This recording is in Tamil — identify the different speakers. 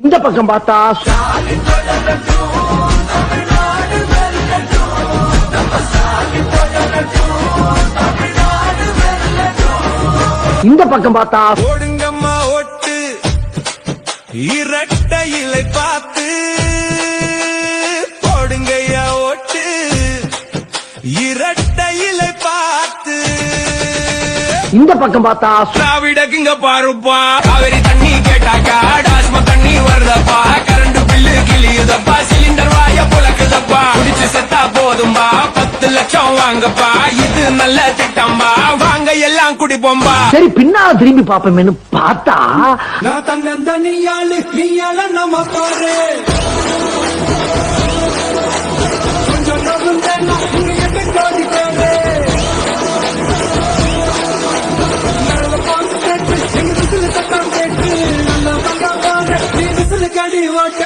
Speaker 1: இந்த பக்கம் பார்த்தா இந்த பக்கம் பார்த்தா
Speaker 2: ஓடுங்கம்மா ஓட்டு இரட்ட இலை பார்த்து போடுங்கய்யா ஓட்டு இரட்ட இலை பார்த்து
Speaker 1: இந்த பக்கம் பார்த்தா
Speaker 2: திராவிடக்குங்க பாருப்பா காவிரி தண்ணி கேட்டாக்கா டாஸ்மா தண்ணி வருதப்பா கரண்ட் பில்லு கிளியுதப்பா சிலிண்டர் வாய புலக்குதப்பா குடிச்சு செத்தா போதும்பா 10 லட்சம் வாங்கப்பா இது நல்ல திட்டம்பா வாங்க எல்லாம் குடிப்போம்பா.
Speaker 1: சரி பின்னால திரும்பி பாப்போமேனு பார்த்தா
Speaker 2: நான் தங்க நீயால நம்ம பாரு கொஞ்சம்